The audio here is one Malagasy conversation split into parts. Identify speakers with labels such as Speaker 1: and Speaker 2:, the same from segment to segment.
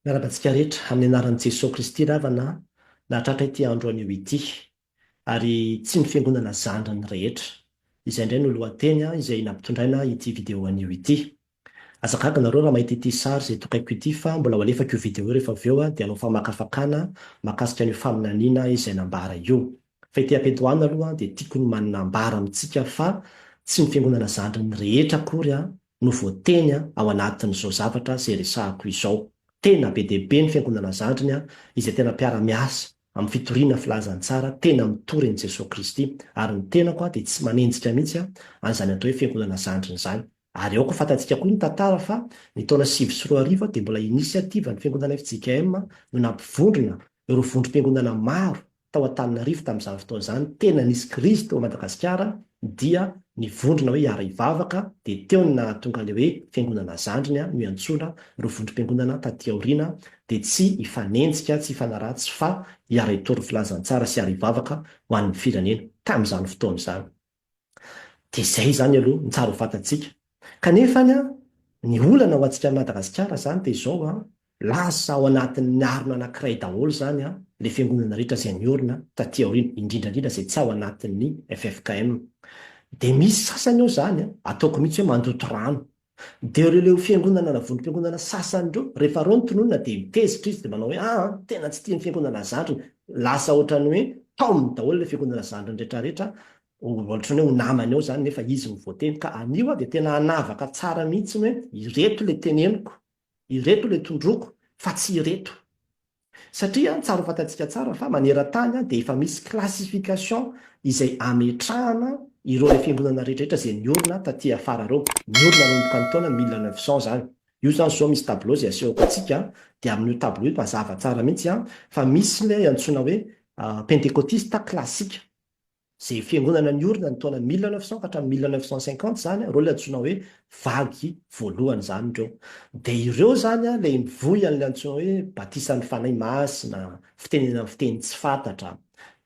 Speaker 1: Miarabantsika rehetra amin'ny anaran'i Jesosy Kristy ravana nahatratra ity andro anio ity ary tsy ny fiangonana zandrany rehetra. Izay indray no lohateny izay nampitondraina ity video anio ity. Azakaka nareo raha mahita ity sary izay tokaiko ity fa mbola ho alefako io video rehefa avy eo dia hanao famakafakana mahakasika an'io faminaniana izay nambara io. Fa ity ampedoana aloha dia tiako ny manambara amintsika fa tsy ny fiangonana zandrany rehetra akory no voateny ao anatin'izao zavatra izay resahako izao. Tena be dia be ny fiangonana zandriny izay tena mpiara-miasa amin'ny fitoriana filazantsara, tena mitory an'i Jesosy Kristy ary ny tenako dia tsy manenjika mihitsy an'izany atao hoe fiangonana zandriny izany. Ary aoko fantatsika koa ny tantara fa ny taona 2024 dia mbola inisiativa ny fiangonana FJKM no nampivondrona ireo vondrom-piangonana maro tao Antananarivo tamin'izany fotoana izany. Tena nisy krizy tao Madagasikara dia nivondrona hoe hiara hivavaka dia teo na tonga ilay hoe fiangonana zandriny no iantsoana ireo vondrom-piangonana taty aoriana dia tsy hifanenjika, tsy hifanaratsy fa hiara hitory filazantsara sy hiara hivavaka ho an'ny firenena tamin'izany fotoana izany. Dia izay izany aloha ny tsara ho fantatsika. Kanefany ny olana ho antsika Madagasikara zany dia izao lasa ao anatin'ny arona anankiray daholo zany ilay fiangonana rehetra izay niorina taty aoriana, indrindrandrindra izay tsy ao anatin'ny FFKM. Dia misy sasany eo zany ataoko mihitsy hoe mandoto rano. Dia ireo fiangonana na vondrom-piangonana sasany ireo rehefa reo ny tononona dia mitezitra izy dia manao hoe tena tsy tia ny fiangonana zandriny. Lasa ohatrany hoe taominy daholo ilay fiangonana zandriny rehetrarehetra, ohatrany hoe ho namany eo zany nefa izy no voateny. Ka anio dia tena hanavaka tsara mihitsy hoe ireto ilay teneniko, ireto ilay tondroko, fa tsy ireto. Satria tsara ho fantatsika tsara fa maneran-tany dia efa misy classification izay ametrahana ireo ilay fiangonana rehetrarehetra izay niorina taty afara ireo. Niorina nanomboka ny taona 1900 zany. Io zany zao misy tableau izay asehoko antsika dia amin'io tableau io mazava tsara mihitsy fa misy ilay antsoina hoe pentekotista klasika. Izay fiangonana niorina ny taona 1900 ka hatramin'ny 1950 zany, ireo ilay antsoina hoe vagy voalohany zany ireo. Dia ireo zany ilay mivoy an'ilay antsoina hoe batisan'ny fanahy masina, fitenena amin'ny fiteny tsy fantatra.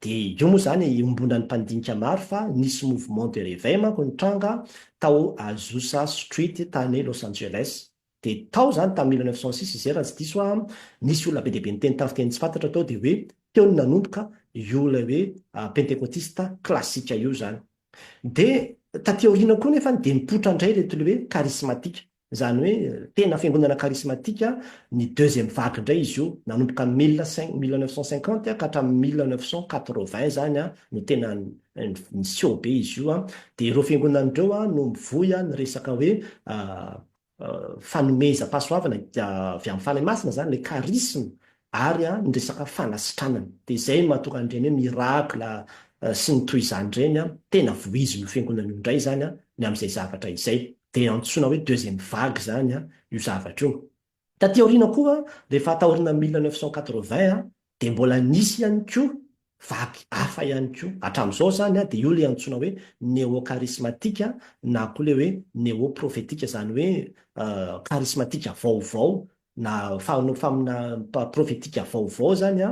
Speaker 1: Dia io moa zany iombona ny mpandinika maro fa nisy mouvement de réveil manko nitranga tao Azusa Street tany Los Angeles. Dia tao zany tamin'ny 1906 izay raha tsy diso nisy olona be dia be niteny tamin'ny fiteny tsy fantatra tao dia hoe teo no nanomboka io ilay hoe pentekotista klasika io zany. Dia taty aoriana koa nefa dia mipoitra indray reto ilay hoe karismatika. Izany hoe tena fiangonana karismatika ny deuxième vague indray izy io nanomboka 1950 ka hatramin'ny 1980 zany no tena niseho be izy io. Dia ireo fiangonan'ireo no mivoy ny resaka hoe fanomeza-pahasoavana avy amin'ny fanahy masina zany ilay karisma ary ny resaka fanasitranana. Dia izay mahatonga an'ireny hoe mirakla sy ny toy izany ireny tena voizy no fiangonana io indray zany ny amin'izay zavatra izay. Dia antsoina hoe deuxième vague zany io zavatra io. Taty aoriana koa rehefa taorina 1980 dia mbola nisy ihany koa vaky hafa ihany koa hatramin'izao zany dia io ilay antsoina hoe néo-karismatika na koa ilay hoe néo-profetika, izany hoe karismatika vaovao na famina profetika vaovao zany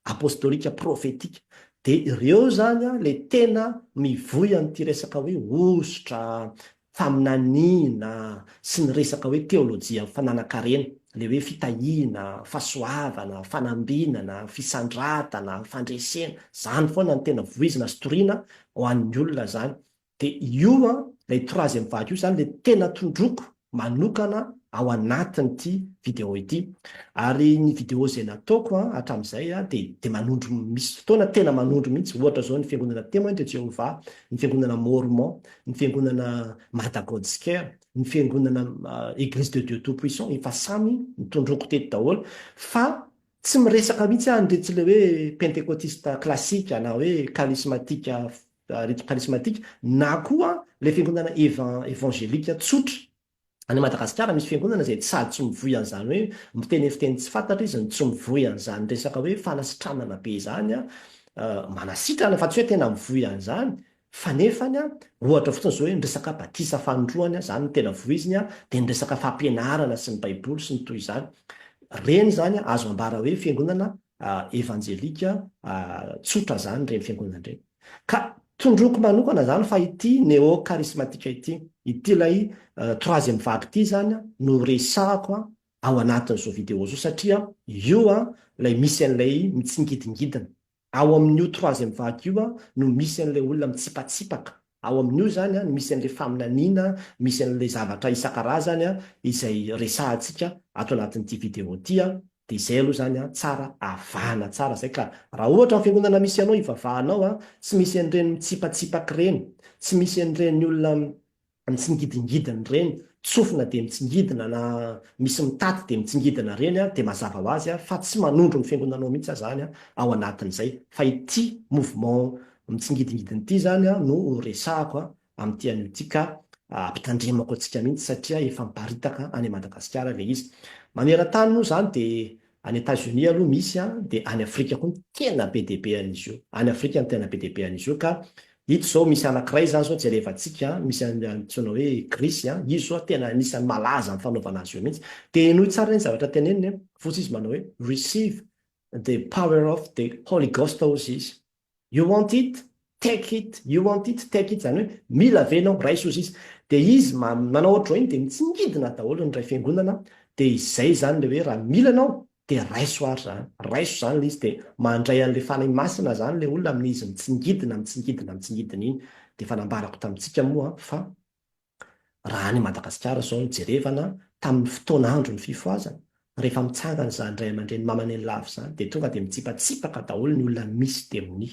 Speaker 1: apostolika profetika. Dia ireo zany ilay tena mivoy an'ity resaka hoe ositra, faminaniana sy ny resaka hoe teolojia fananan-karena, ilay hoe fitahiana, fahasoavana, fanambinana, fisandratana, fandresena, zany foana ny tena voizina sy toriana ho an'ny olona zany. Dia io ilay troisième vague io zany ilay tena tondroko manokana ao anatin'ity video ity. Ary ny video izay nataoko hatramin'izay dia manondro, misy fotoana tena manondro mihitsy. Ohatra zao ny fiangonana Témoin de Jéhovah, ny fiangonana Mormon, ny fiangonana Madagascar, ny fiangonana Église de Dieu Tout-Puissant, efa samy nitondroko teto daholo. Fa tsy miresaka mihitsy andretsy ilay hoe pentekotista klasika na hoe karismatika na koa ilay fiangonana evangelika tsotra. Any Madagasikara misy fiangonana izay sady tsy mivoy an'izany hoe miteny fiteny tsy fantatra izy, ny tsy mivoy an'izany resaka hoe fanasitranana be izany manasitrana fa tsy hoe tena mivoy an'izany fa nefany ohatra fotsiny zao hoe ny resaka batisa fanondroana zany no tena voiziny dia ny resaka fampianarana sy ny baiboly sy ny toy izany. Reny zany azo ambara hoe fiangonana evangelika tsotra zany reny fiangonana reny. Ka tondroko manokana zany fa ity néo-karismatika ity ilay troisième vague ity zany no resahako ao anatin'izao video zao satria io lay misy an'ilay mitsingidingidina ao amin'io troisième vague io no misy an'ilay olona mitsipatsipaka ao amin'io zany no misy an'ilay faminaniana, misy an'ilay zavatra isan-karazany izay resahantsika ato anatin'ity video ty dia izay aloha zany tsara avahana tsara zay. Ka raha ohatra ny fiangonana misy anao ivavahanao tsy misy an'ireny mitsipatsipaky reny, tsy misy an'ireny olona mitsingidingidina reny, tsofina dia mitsingidina na misy mitaty dia mitsingidina reny dia mazava ho azy fa tsy manondro ny fiangonanao mihitsy zany ao anatin'izay. Fa ity mouvement mitsingidingidina ity zany no resahako amin'ity anio ity ka ampitandremako antsika mihitsy satria efa miparitaka any Madagasikara ilay izy. Maneran-tany moa zany dia any États-Unis aloha misy dia any Afrika koa tena be dia be an'izy io. Any Afrika no tena be dia be an'izy io ka ito zao misy anankiray zany zao jerevantsika misy antsoina hoe Grisy izy zao tena anisan'ny malaza amin'ny fanaovana azy io mihitsy. Dia noho tsara ny zavatra teneniny fotsy izy manao hoe receive the power of the Holy Ghost hozy izy. You want it? Take it. You want it? Take it. Zany hoe mila venao raiso izy. Dia izy manao ohatro iny dia mitsingidina daholo ny ray fiangonana dia izay zany le hoe raha milanao dia raiso ary zany. Raiso zany le izy dia mandray an'ilay fanahy masina zany le olona amin'izy mitsingidina iny. Dia fanambarako tamintsika moa fa raha any Madagasikara zao ny jerevana tamin'ny fotoan'andro ny fifoazana rehefa mitsangana zany ray aman-dreny mamaneny lavo zany dia tonga dia mitsipatsipaka daholo ny olona misy demoni.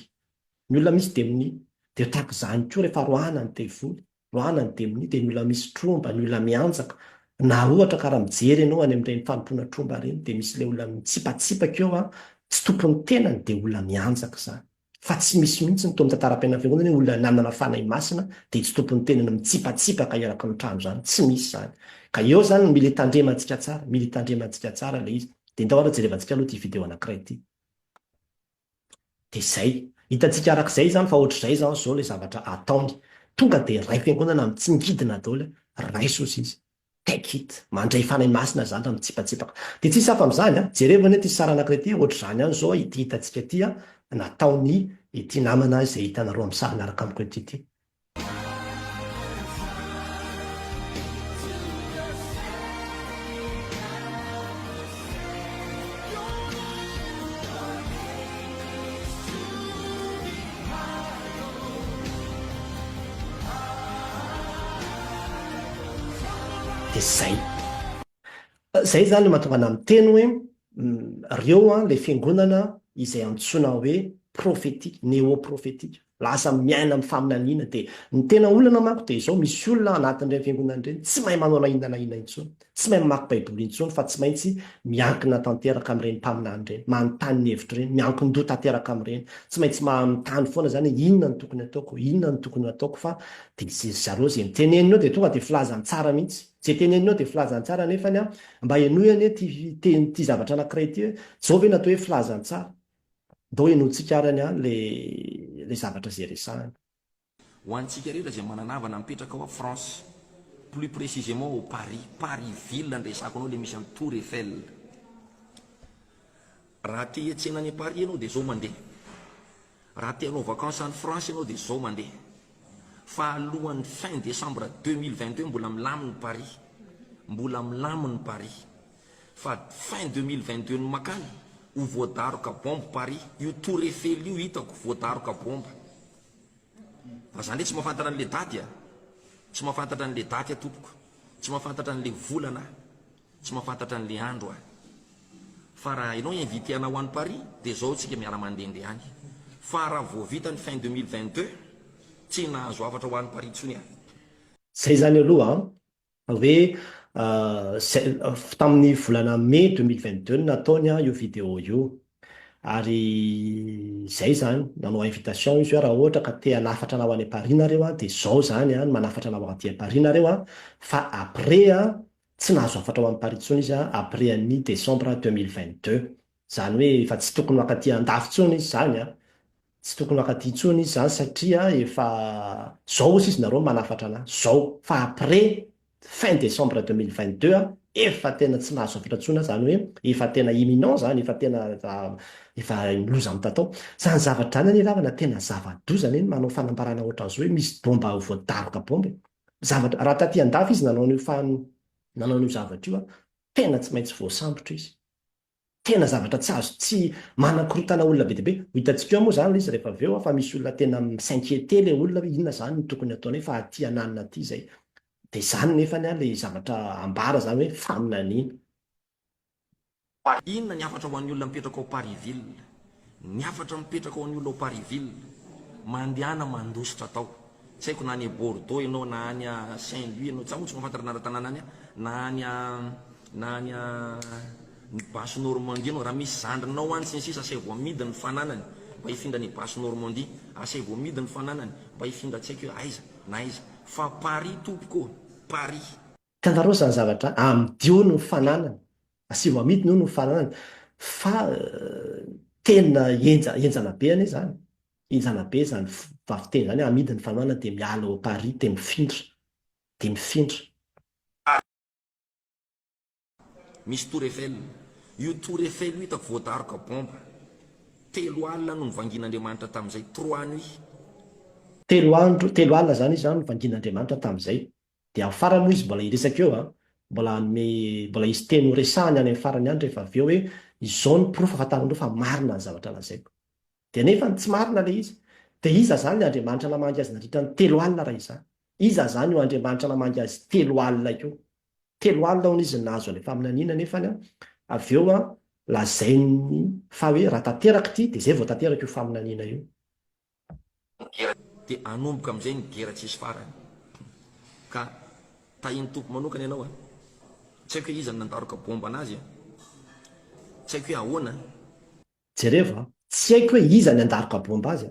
Speaker 1: Ny olona misy demoni dia tahaka izany koa rehefa roana ny devoly, roana ny demoni dia ny olona misy tromba, ny olona mianjaka. Na ohatra karaha mijery ianao any amin'ireny fanompoana tromba ireny dia misy ilay olona mitsipatsipaka eo tsy tompony tenany dia olona mianjaka izany. Fa tsy misy mihitsy ny tao amin'ny tantaram-piainana fiangonana hoe olona nanana fanahy masina dia tsy tompony tenany mitsipatsipaka eraka ny trano zany. Tsy misy zany. Ka eo zany mila tandremantsika tsara, mila tandremantsika tsara ilay izy. Dia ndao ara jerevantsika aloha ity video anankiray ity. Dia izay, hitantsika arak'izay zany fa ohatr'izay zany zao ilay zavatra ataony. Tonga dia ray fiangonana mitsingidina daholo raiso izy. Take it. Mandray fanahy masina zany raha mitsipatsipaka. Dia tsisy hafa amin'izany jerevana ity sara anankiray ity ohatr'izany ihany zao ity hitantsika ity nataony ity namana izay hitanareo amin'ny sary miaraka amiko ity ity. Dia zay zany mahatonga ana amin'ny teny hoe reo ilay fiangonana izay antsoina hoe prophétique, néo-prophétique, lasa miaina amin'ny faminaniana. Dia ny tena olana manko dia izao misy olona anatin'ireny fiangonana ireny tsy mahay manao na inona intsony, tsy mahay mamaky baiboly intsony fa tsy maintsy miankina tanteraka amin'ireny mpaminany ireny, manontany ny hevitra ireny, miankin-doha tanteraka amin'ireny, tsy maintsy mitany foana zany inona no tokony ataoko, inona no tokony ataoko. Fa dia zareo izay mitenenina eo dia tonga dia filazany tsara mihitsy. Izay tenenina eo dia filazany tsara nefany mba henohany ty zavatra anankiray ity hoe zao ve natao hoe filazany tsara. Dao enotsika arany le zavatra zay resahany.
Speaker 2: Ho antsika rehetra izay mananavana mipetraka ao a France, plus précisément au Paris ville nresako anao le misy amin'ny Tour Eiffel. Raha te hiantsena any Paris ianao dia zao mandeha. Raha te hanao vacances any France ianao dia zao mandeha. Fa alohan'ny fin décembre 2022 mbola milaminy Paris, mbola milaminy Paris. Fa fin 2022 no makany ho voadaroka bombe Paris. Io Tour Eiffel io hitako voadaroka bombe. Fa zany hoe tsy mahafantatra an'le daty tsy mahafantatra an'le daty tompoko, tsy mahafantatra an'le volana, tsy mahafantatra an'le andro fa raha ianao invité anao any Paris dia zao tsika miara mandehandeha any. Fa raha vao vita ny fin 2022 tsy nahazo afatra ho any Paris intsony
Speaker 1: Zay zany aloha hoe tamin'ny volana mai 2022 nataony io video io. Ary zay zany nanao invitation izy raha ohatra ka te hanafatra anao any Paris nareo dia zao zany manafatra anao aty Paris nareo fa après tsy nahazo afatra ho any Paris intsony izy après an'ny décembre 2022. Zany hoe efa tsy tokony makaty andafy intsony izy zany tsy tokony makaty intsony izy zany satria efa zao izy nareo manafatra anazy zao. Fa après fin décembre 2022 efa tena tsy nahazo afatra intsony zany hoe efa tena imminent zany, efa miloza amin'ny tatao. Zany zavatra zany ravana tena zava-dozana iny manao fanambarana ohatran'izao hoe misy bomba voadaroka bomba. Zavatra raha taty andafy izy nanao an'io zavatra io tena tsy maintsy voasambotra izy. Tena zavatra tsy azo tsy manakorotana olona be dia be. Ho hitantsika moa zany izy rehefa avy eo fa misy olona tena s'inquiéter le olona hoe inona zany no tokony ataony fa aty ananina aty izay. Dia izany nefa ny le zavatra ambara zany hoe faminaniana.
Speaker 2: Inona ny afatra ho an'ny olona mipetraka ao Pariville? Ny afatra mipetraka ho an'ny olona ao Pariville, mandehana mandositra tao. Tsy haiko na any Bordeaux ianao na any a Saint-Louis ianao, tsy moa tsy mahafantarana tanàna any na any a Basse Normandie ianao, raha misy zandrinao any sy ny sisa asay voamidy ny fananany mba hifindra ny Basse Normandie, asay voamidy ny fananany mba hifindra tsy haiko hoe aiza na aiza, fa Paris tompoko, Paris.
Speaker 1: Tantarao zany zavatra amidio no fananany, asivo amidiny io no fananany, fa tena enjana be anie zany. Enjana be zany vaviteny zany amidiny fananana dia miala ao Paris dia mifindra. Dia mifindra.
Speaker 2: Misy Tour Eiffel, io Tour Eiffel io hitako voataroka bomba. 3 alina no nivangin'Andriamanitra tamin'izay, 3 nuit.
Speaker 1: 3 alina zany izy zany nivangin'Andriamanitra tamin'izay. Dia amin'ny farany moa izy mbola hiresaka eo mbola izy teny ho resahany any amin'ny farany any rehefa avy eo hoe izao ny proof ahafantaranao fa marina ny zavatra lazaiko. Dia nefa tsy marina le izy. Dia iza zany ny Andriamanitra namangy azy nandritra ny 3 alina raha izany? Iza zany io Andriamanitra namangy azy 3 alina io? 3 alina hono izy nahazo any faminaniana nefa avy eo lazainy fa hoe raha tanteraka ity dia izay vao tanteraka io faminaniana io.
Speaker 2: Dia anomboka amin'izay ny gera tsisy farany. Ka tahiny tompo manokana ianao tsy haiko hoe iza ny nandaroka bomba anazy, tsy haiko hoe ahoana.
Speaker 1: Jereva, tsy haiko hoe iza ny andaroka bomba azy.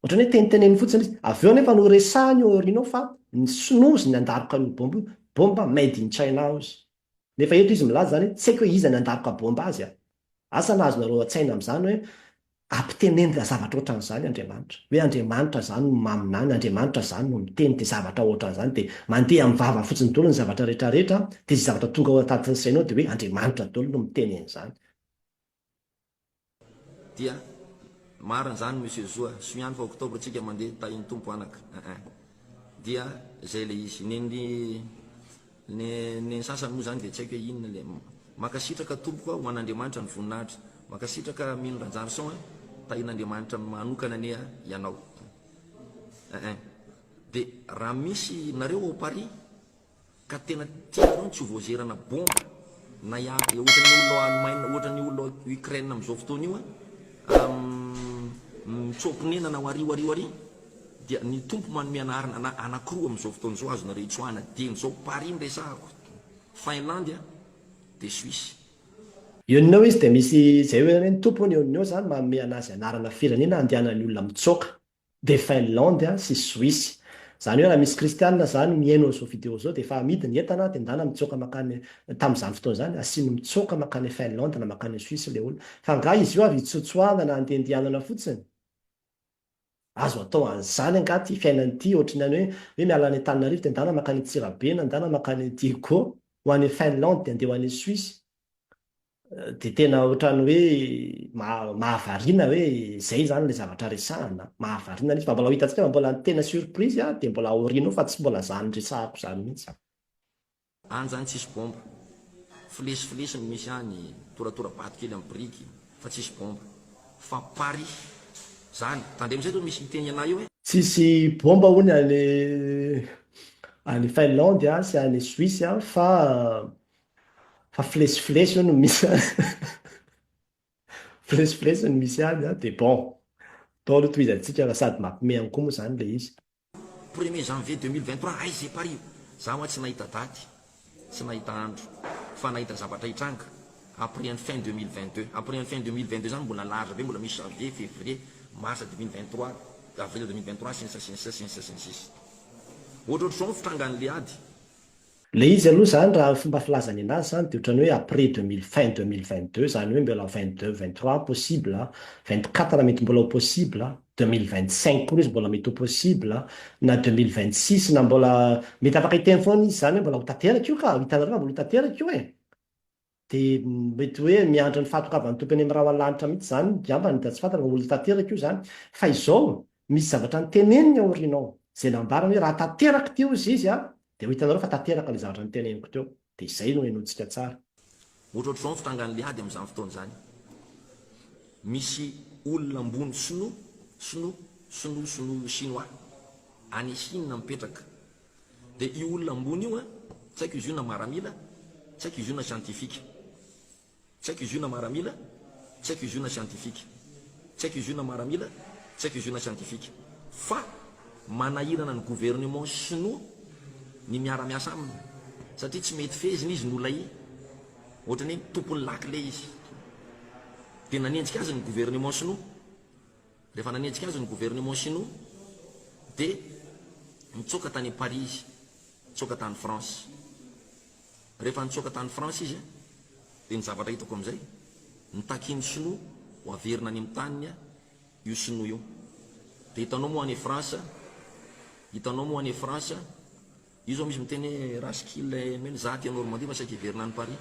Speaker 1: Ohatrany hoe teniteneny fotsiny izy. Avy eo nefa no resahany eo aorianao fa ny sinozy ny andaroka io bomba io. Bomba made in China hozy. Nefa eto izy milaza zany tsy haiko hoe iza ny andaroka bomba azy. Asa nazonareo an-tsaina amin'izany hoe ampiteneny zavatra ohatran'izany Andriamanitra. Hoe Andriamanitra zany no maminany, Andriamanitra zany no miteny dia zavatra ohatran'izany dia mandeha amin'ny vava fotsiny daholo ny zavatra rehetrarehetra dia izay zavatra tonga ao atatin'ny sainao dia hoe Andriamanitra daholo no miteny an'izany.
Speaker 2: Dia marina zany monsieur Zoa, soiany fa oktobra tsika mandeha tahiny tompo anaka. Dia zay le izy ny sasany moa zany dia tsy haiko hoe inona le makasitraka tompoko ho an'Andriamanitra ny voninahitra, makasitraka mino ranjarison tahin'Andriamanitra manokana ane ianao. Dia raha misy nareo ao Paris ka tena tianareo tsy ho voazerana bomba na ohatran'ny olona Allemagne, ohatran'ny olona Ukraine amin'izao fotoana io mitsopinena na ho ariho dia ny tompo manome anarana anakiroa amin'izao fotoana izao azonareo itsoahana dia n'izao Paris resahako, Finlandia dia Suisse.
Speaker 1: Ionao izy dia misy izay hoe ny tompony eo zany manome anazy anarana firenena andehanan'ny olona mitsoaka. Dia Finlande sy Suisse. Zany hoe raha misy kristianina zany mihaino izao vidéo izao dia efa amidiny entana dia ndana mitsoaka makany tamin'izany fotoana zany asiany mitsoaka makany Finlande na makany Suisse le olona. Fa nga izy io avy itsotsoahana na andehandehanana fotsiny. Azo atao an'izany angaty fiainany ity ohatran'ny hoe miala any Antananarivo dia ndana makany Antsirabe na ndana makany Diego ho any Finlande dia andeha ho any Suisse. Dia tena ohatran'ny hoe mahavariana hoe izay zany le zavatra resahana, mahavariana izy fa mbola hitantsika mbola tena surprise dia mbola aorianao fa tsy mbola zany resahako zany mihitsy.
Speaker 2: Any zany tsisy bomba, filesifilesy no misy any, toratora bato kely amin'ny briky fa tsisy bomba. Fa Paris zany tandremizay to misy miteny anay io hoe
Speaker 1: tsisy bomba hony any Finlande sy any Suisse fa filesifilesy io no misy filesifilesy no misy any dia bon tao aloha tohizantsika fa sady mampime ihany koa moa zany le izy.
Speaker 2: 1er janvier 2023 aiza Paris, za hoa tsy nahita daty, tsy nahita andro fa nahita zavatra hitranga après ny fin 2022. Après ny fin 2022 zany mbola large be, mbola misy janvier, février, mars 2023, avril 2023 sy ohatrohatr'izao ny fitrangan'le ady.
Speaker 1: Le izy aloha zany raha fomba filazany anazy zany dia ohatrany hoe après 2022 zany hoe mbola 22, 23 possible, 24 raha mety mbola ho possible, 2025 koa izy mbola mety ho possible, na 2026 na mbola mety afaka hiteny foana izy zany hoe mbola ho tanteraka io ka hitanareo mbola ho tanteraka io e. Dia mety hoe miandry ny fahatokavan'ny tompony amin'ny raha ao an-lanitra mihitsy zany diambany dia tsy fantatra mbola tanteraka io zany. Fa izao misy zavatra niteneniny ao aorianao izay nambarany hoe raha tanteraka teo izy dia ho hitanareo fa tanteraka ilay zavatra niteneniko teo. Dia izay no henoantsika tsara.
Speaker 2: ohatrohatr'izao fitrangan'le ady amin'izany fotoana zany misy olona ambony sinoa chinois any Chine mipetraka dia io olona ambony io a tsy haiko izy io na maramila tsy haiko izy io na scientifique tsy haiko izy io na maramila tsy haiko izy io na scientifique tsy haiko izy io na maramila tsy haiko izy io na scientifique fa manahirana ny gouvernement chinois ny miara-miasa aminy satria tsy mety feziny izy nolay ohatrany hoe tompony lakile izy dia nanenjika azy ny gouvernement chinois rehefa nanenjika azy ny gouvernement chinois dia mitsoka tany Paris izy mitsoka tany France rehefa nitsoka tany France izy dia ny zavatra hitako amin'izay nitakiny chinois ho averina any amin'ny taniny io chinois io dia hitanao moa any France io zao misy miteny hoe raskile mena zaty a Normandie fa saika hiverina any Paris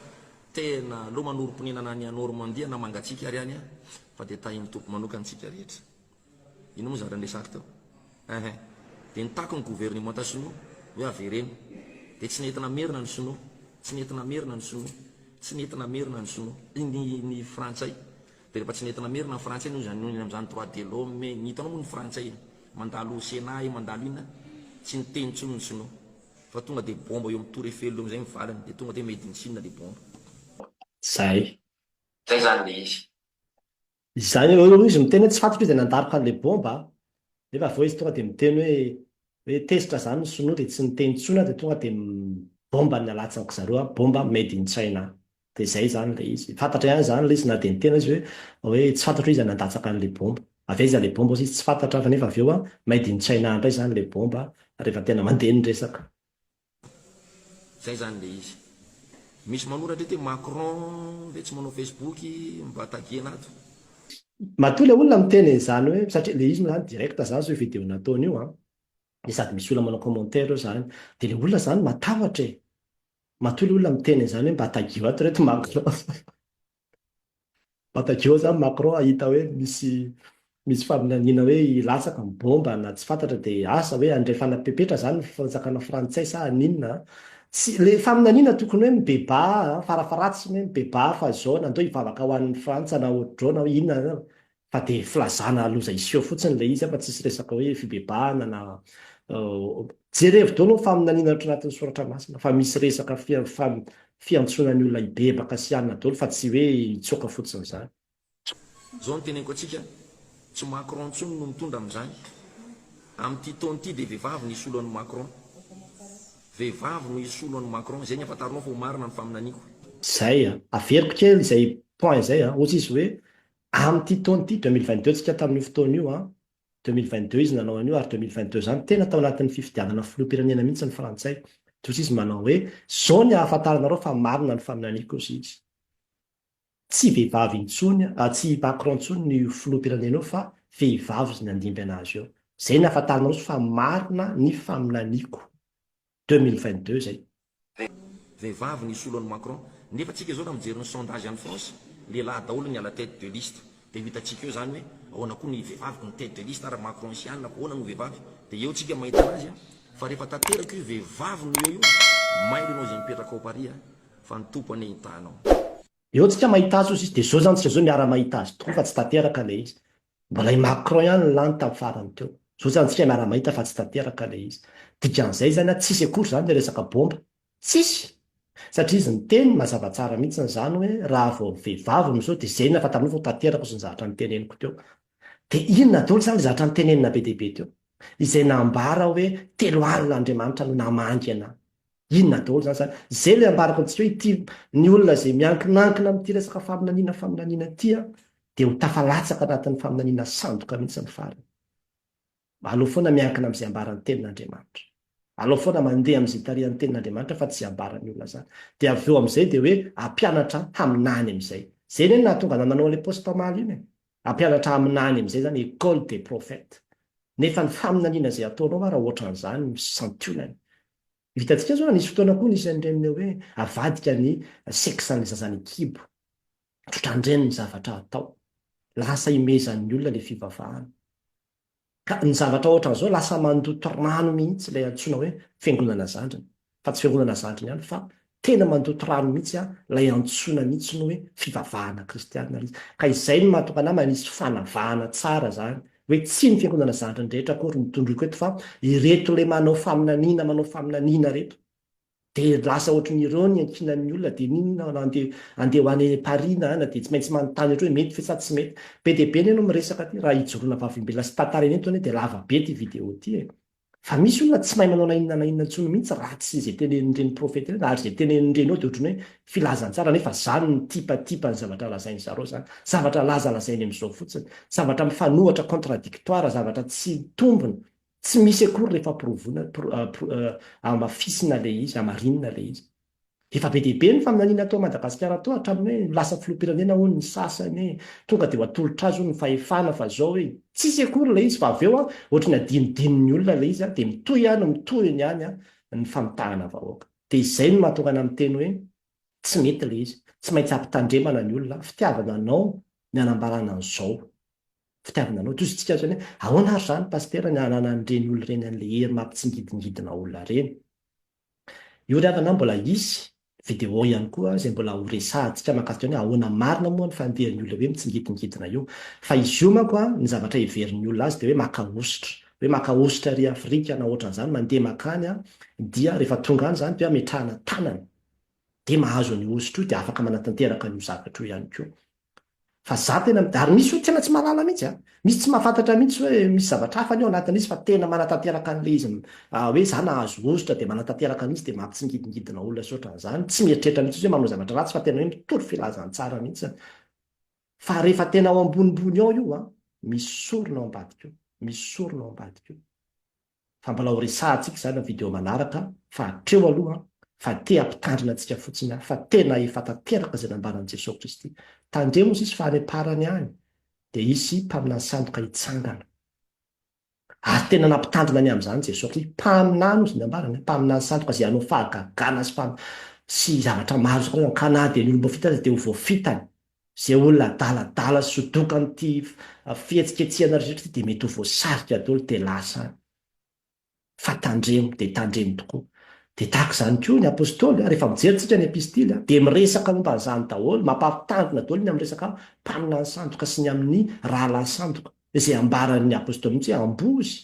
Speaker 2: tena aloha manorom-ponenana any a Normandie na mangatsika ary any fa dia tahin'ny tompo manokana tsika rehetra ino moa zarany resaka teo dia nitako ny gouvernement ta chinois hoe avereny dia tsy nentina merina ny chinois tsy nentina merina ny chinois tsy nentina merina ny chinois ny frantsay dia rehefa tsy nentina merina ny frantsay noho amin'izany droit de l'homme ny hitanao moa ny frantsay mandalo Sénat mandalo inona tsy niteny tsony ny chinois fa tonga dia bomba eo amin'ny tour Eiffel amin'izay mivalany dia tonga dia made in Chine le bomba
Speaker 1: zay
Speaker 2: zany le izy
Speaker 1: izany izy miteny hoe tsy fantatra izy nandaroka an'le bomba nefa vao izy tonga dia miteny hoe tezitra zany ny sinoa dia tsy niteny tsona dia tonga dia bomba ny alatsaka zareo bomba made in China dia zay zany le izy fantatra ihany zany le izy na dia nitena izy hoe tsy fantatra izy nandatsaka an'le bomba avy izy le bomba izy tsy fantatra fa nefa avy eo made in China indray zany le bomba rehefa tena mandeha ny resaka
Speaker 2: zay zany le izy misy manoratra hoe Macron ve tsy manao Facebook mba tagiana ato
Speaker 1: matoa le olona miteny zany hoe satria le izy zany direct zany so video nataony io dia sady misy olona manao commentaire zany dia le olona zany matahotra matoa le olona miteny zany hoe mba tagio ato reto Macron mba tagio zany Macron ahita hoe misy faminaniana hoe ilatsaka ny bomba na tsy fantatra dia asa hoe andrefana pepetra zany ny fanjakana frantsay sa ninona le faminaniana tokony hoe mibeba farafaratsiny hoe mibeba fa zao nandao hivavaka ho an'ny Frantsa na ohatr'izao na inona fa dia filazana loza iseho fotsiny le izy fa tsisy resaka hoe fibebahana na jerevy dao no faminaniana ohatry anatin'ny soratra masina fa misy resaka fiantsoana ny olona hibebaka sy anona daholo fa tsy hoe hitsoaka fotsiny zany
Speaker 2: zao no teneniko atsika tsy Macron ntsony no mitondra amin'izany amin'ity taona ity dia vehivavy ny isolo an'ny Macron vehivavy no isolo an'ny Macron zay ny afantarinao fa ho marina ny faminaniako
Speaker 1: zay averiko kely izay point zay ohatsy izy hoe amin'ity taona ity 2022 tsika tamin'io fotoana io 2022 izy nanao an'io ary 2022 zany tena tao anatin'ny fifidianana filoham-pirenena mihitsy ny frantsay tosa izy manao hoe zao ny ahafantaranareo fa marina ny faminaniako izy izy tsy vehivavy intsony tsy Macron intsony ny filoham-pirenena io fa vehivavy izy ny andimby anazy eo zay ny ahafantaranareo fa marina ny faminaniako 2022 zay
Speaker 2: vehivavy ny isolo an'ny Macron nefa tsika zao raha mijery ny sondage any France lehilahy daholo ny ala tête de liste dia hitantsika eo zany hoe ahoana koa ny vehivavy ny tête de liste ary Macron sy anina ahoana no vehivavy dia eo tsika mahita anazy fa rehefa tanteraka io vehivavy no eo io mailo ianao izay mipetraka ao Paris fa ny tompo any hitanao
Speaker 1: eo tsika mahita azy izy dia zao zany tsika zao miara mahita azy tokoa fa tsy tanteraka le izy mbola i Macron ihany lany tamin'ny farany teo zao zany tsika miara mahita fa tsy tanteraka le izy dikan'izay zany tsisy akory zany le resaka bomba tsisy satria izy ny teny mazava tsara mihitsy zany hoe raha vao vehivavy misao dia zay na fataminao vao tanteraka sy ny zavatra niteneniko teo dia inona daholo zany zavatra nitenenina be deaibe teo izay nambara hoe telo alina Andriamanitra no namangy ana inona daholo zany zay le ambarako antsika hoe ity ny olona zay miankinankina amin'ity resaka faminaniana tia dia ho tafalatsaka anatin'ny faminaniana sandoka mihitsy ny farany aleo foana miankina amin'izay ambarany tenin'Andriamanitra aleo foana mandeha amin'izay tarihan'ny tenin'Andriamanitra fa tsy ambarany olona zany dia avy eo amin'izay dia hoe ampianatra haminany amin'izay zay ny nahatonga nananao an'ilay postamaly iny ampianatra haminany amin'izay zany école des prophètes nefa ny faminaniana izay ataonao raha ohatran'izany misantionany vitantsika zao nisy fotoana koa nisy an'ireny hoe avadika ny seksan'ilay zazany kibo trotrandreny ny zavatra atao lasa imezan'ny olona le fivavahana ka ny zavatra ohatran'izao lasa mandoto rano mihitsy ilay antsoina hoe fiangonana zandriny fa tsy fiangonana zandriny ihany fa tena mandoto rano mihitsy lay antsoina mihitsy no hoe fivavahana kristianina izy ka izay no mahatonga ana manisy fanavahana tsara zany hoe tsy ny fiangonana zandry ny rehetra akory nitondroko eto fa ireto le manao faminaniana reto de lasa ohatran' ireo ny ankinan'ny olona de ninona andeha ho any parina na de tsy maintsy manontany ohatra hoe mety fe sa tsy mety be de be ny anao miresaka ty raha hijoroana vavimbelona sy tantarany eto hoe de lava be ty video ty fa misy olona tsy mahay manao na inona na inona ntsony mihitsy ratsy izay tenenin'ireny profeta ireny ary izay tenenin'ireny ao de ohatrany hoe filazantsara nefa zany ny tipatipa ny zavatra lazainy zareo zany zavatra lazalazainy amin'izao fotsiny zavatra mifanohatra contradictoire zavatra tsy tombony tsy misy akory rehefa provona amafisina le izy amarinina le izy efa be dehibe ny faminaniana atao Madagasikara atao hatramin'ny hoe lasa filoham-pirenena hono ny sasany tonga de ho atolotra azy ho ny fahefana fa zao hoe tsisy akory le izy fa avy eo ohatrany adinodininy olona le izy de mitohy ny any ny famitahana vahoaka de izay no mahatonga ana miteny hoe tsy mety le izy tsy maintsy ampitandremana ny olona fitiavana anao ny anambarana an'izao fitiavana anao tositsika zany hoe ahoana ary zany pastera ny anana an'ireny olona reny an'le hery mampitsingidingidina olona reny io ry avana mbola isy vidéo ihany koa izay mbola ho resahantsika mahakasika hoe ahoana marina moa ny fandehan'ny olona hoe mitsingidingidina io fa izy io manko ny zavatra heverin'ny olona azy de hoe maka-ositra ry Afrika na ohatran'izany mandeha makany dia rehefa tonga any zany de hoe ametrahana tanany de mahazo ny ositra io de afaka manatanteraka n'io zavatra io ihany koa fa za tena ary misy io tena tsy mahalala mihitsy misy tsy mahafantatra mihitsy hoe misy zavatra hafa ny ao anatin'izy fa tena manatanteraka an'le izy hoe za nahazo ositra de manatanteraka an'izy de mampitsingidingidina olona sy ohatran'izany tsy mieritreritra mihitsy hoe manao zavatra ratsy fa tena hoe mitory filazantsara mihitsy fa rehefa tena ao ambonimbony ao io misy sorona ao ambadika io fa mbola ho resahantsika zany ny video manaraka fa hatreo aloha fa te ampitandrina antsika fotsiny fa tena efa tanteraka izay nambaran'i Jesosy Kristy tandremo izy fa any am-parany any de isy mpaminany sandoka hitsangana ary tena nampitandrina any amin'izany Jesosy Kristy mpaminany izy nambarany mpaminany sandoka izay hanao fahagagana sy zavatra maro ka na de ny olomba fita de ho voafitany zay olona daladala sy sodokanyty fihetsiketsihana rehetra de mety ho voasarika daholo de lasa fa tandremo tokoa de tahaka izany koa ny apôstôly rehefa mijerytsika ny epistily de miresaka momba an'izany daholo mampampitandrina daholo ny ami'resaka mpaminany sandoka sy ny amin'ny rahalahy sandoka izay ambaran'ny apôstôly mihitsy hoe ambozy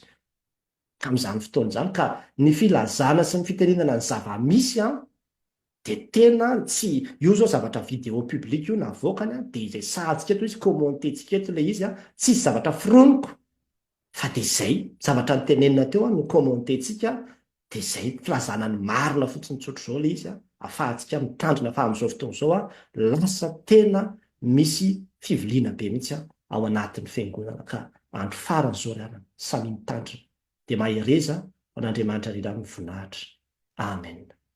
Speaker 1: amin'izany fotoana izany ka ny filazana sy ny fitenenana ny zava-misy de tena tsy io zao zavatra vidéo publique io navoakany de resahantsika eto izy commententsika eto le izy tsisy zavatra fironiko fa de zay zavatra nitenenina teo no commententsika de zay filazana ny marina fotsiny tsotro zao le izy afahantsika mitandrina fa amin'izao fotoana zao lasa tena misy fiviliana be mihitsy ao anatin'ny fiangonana ka andro farany zao ry samy mitandrina de mahereza ho an'Andriamanitra rirany voninahitra amen